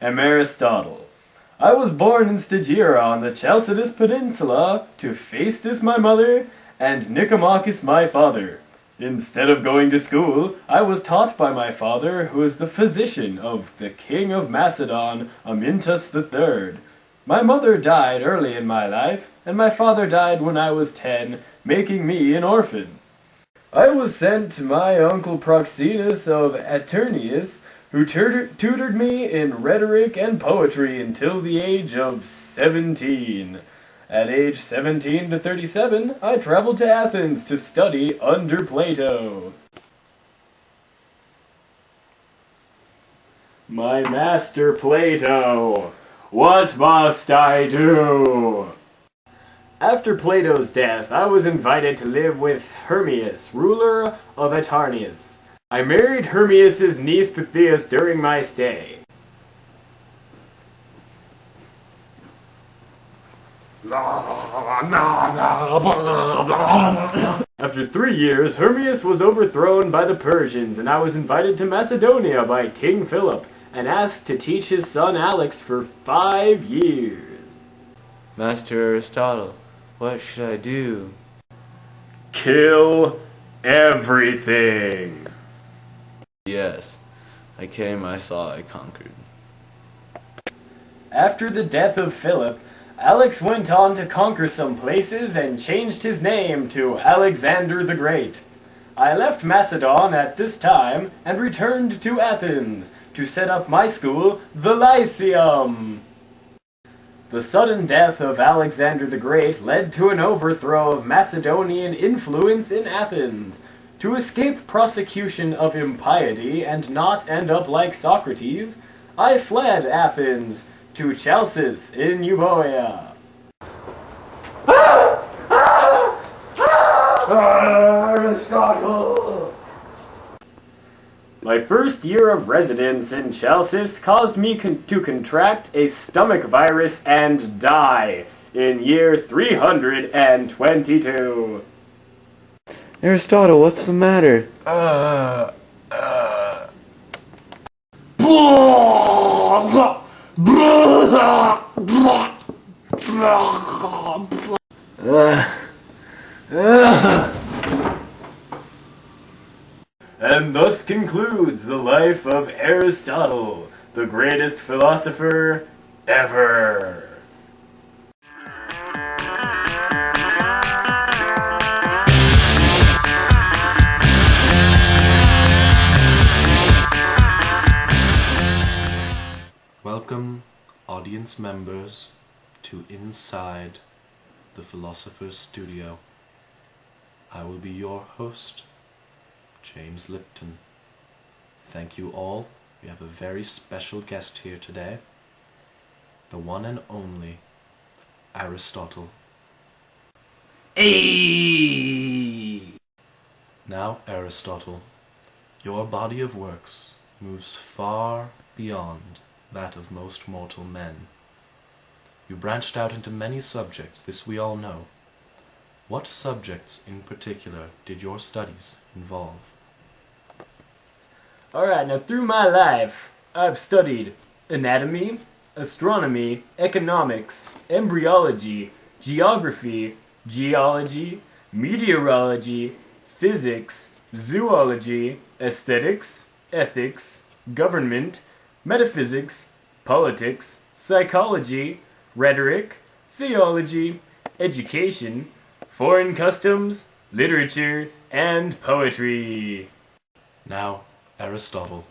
am Aristotle. I was born in Stagira on the Chalcidice Peninsula to Phaestus my mother and Nicomachus my father. Instead of going to school, I was taught by my father, who is the physician of the king of Macedon, Amyntas III. My mother died early in my life, and my father died when I was 10, making me an orphan. I was sent to my uncle Proxenus of Aturnius, who tutored me in rhetoric and poetry until the age of 17. At age 17 to 37, I traveled to Athens to study under Plato. My master Plato, what must I do? After Plato's death, I was invited to live with Hermias, ruler of Atarneus. I married Hermias' niece Pythias during my stay. After 3 years, Hermias was overthrown by the Persians, and I was invited to Macedonia by King Philip, and asked to teach his son Alex for 5 years. Master Aristotle, what should I do? Kill everything. Yes, I came, I saw, I conquered. After the death of Philip, Alex went on to conquer some places and changed his name to Alexander the Great. I left Macedon at this time and returned to Athens to set up my school, the Lyceum. The sudden death of Alexander the Great led to an overthrow of Macedonian influence in Athens. To escape prosecution of impiety and not end up like Socrates, I fled Athens to Chalcis in Euboea. Aristotle! My first year of residence in Chalcis caused me to contract a stomach virus and die in year 322. Aristotle, what's the matter? And thus concludes the life of Aristotle, the greatest philosopher ever. Welcome, audience members, to Inside the Philosopher's Studio. I will be your host, James Lipton. Thank you all. We have a very special guest here today, the one and only Aristotle. Hey! Now, Aristotle, your body of works moves far beyond that of most mortal men. You branched out into many subjects, this we all know. What subjects in particular did your studies involve? Alright, now through my life, I've studied anatomy, astronomy, economics, embryology, geography, geology, meteorology, physics, zoology, aesthetics, ethics, government, metaphysics, politics, psychology, rhetoric, theology, education, foreign customs, literature, and poetry. Now, Aristotle,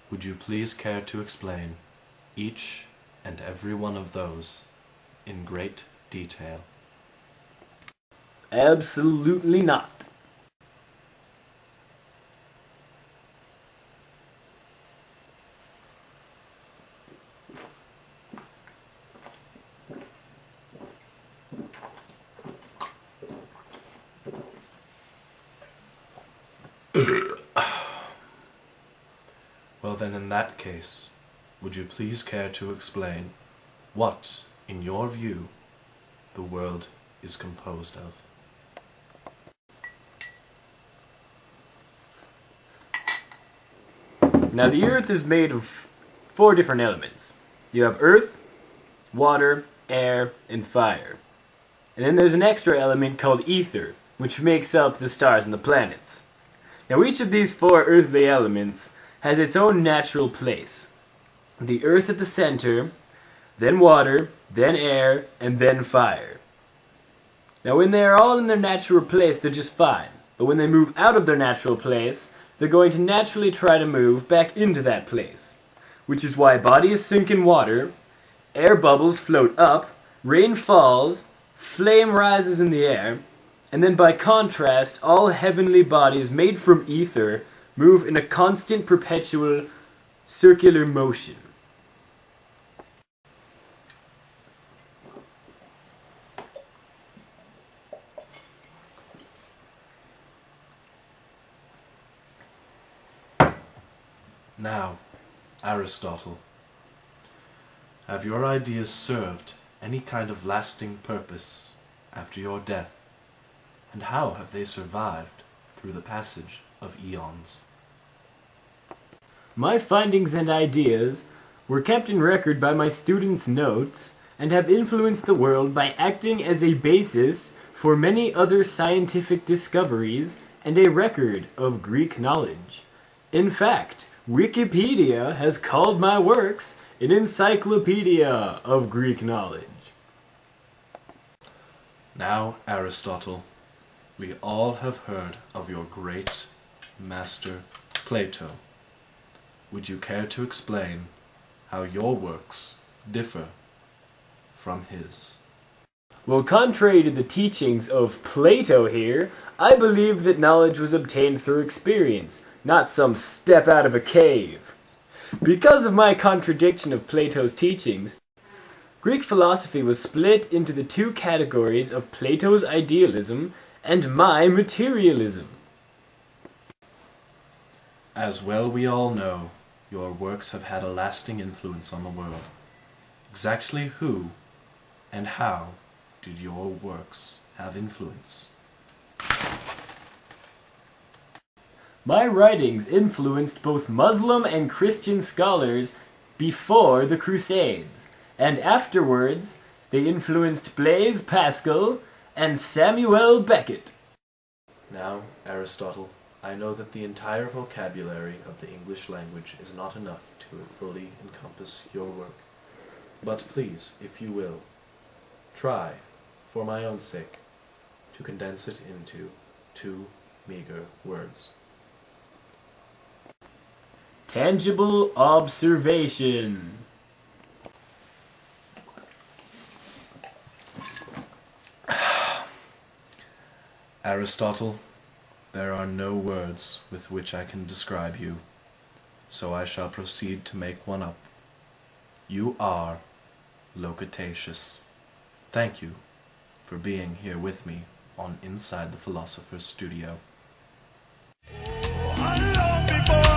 would you please care to explain each and every one of those in great detail? Absolutely not. Well then, in that case, would you please care to explain what, in your view, the world is composed of? Now the earth is made of 4 different elements. You have earth, water, air, and fire. And then there's an extra element called ether, which makes up the stars and the planets. Now each of these 4 earthly elements has its own natural place. The earth at the center, then water, then air, and then fire. Now when they are all in their natural place, they're just fine. But when they move out of their natural place, they're going to naturally try to move back into that place. Which is why bodies sink in water, air bubbles float up, rain falls, flame rises in the air, and then by contrast, all heavenly bodies made from ether move in a constant, perpetual, circular motion. Now, Aristotle, have your ideas served any kind of lasting purpose after your death? And how have they survived through the passage of eons? My findings and ideas were kept in record by my students' notes and have influenced the world by acting as a basis for many other scientific discoveries and a record of Greek knowledge. In fact, Wikipedia has called my works an encyclopedia of Greek knowledge. Now, Aristotle, we all have heard of your great master Plato. Would you care to explain how your works differ from his? Well, contrary to the teachings of Plato here, I believe that knowledge was obtained through experience, not some step out of a cave. Because of my contradiction of Plato's teachings, Greek philosophy was split into the 2 categories of Plato's idealism and my materialism. As well we all know, your works have had a lasting influence on the world. Exactly who and how did your works have influence? My writings influenced both Muslim and Christian scholars before the Crusades, and afterwards they influenced Blaise Pascal and Samuel Beckett. Now, Aristotle, I know that the entire vocabulary of the English language is not enough to fully encompass your work. But please, if you will, try, for my own sake, to condense it into 2 meager words. Tangible observation. Aristotle, there are no words with which I can describe you, so I shall proceed to make one up. You are loquacious. Thank you for being here with me on Inside the Philosopher's Studio. Long before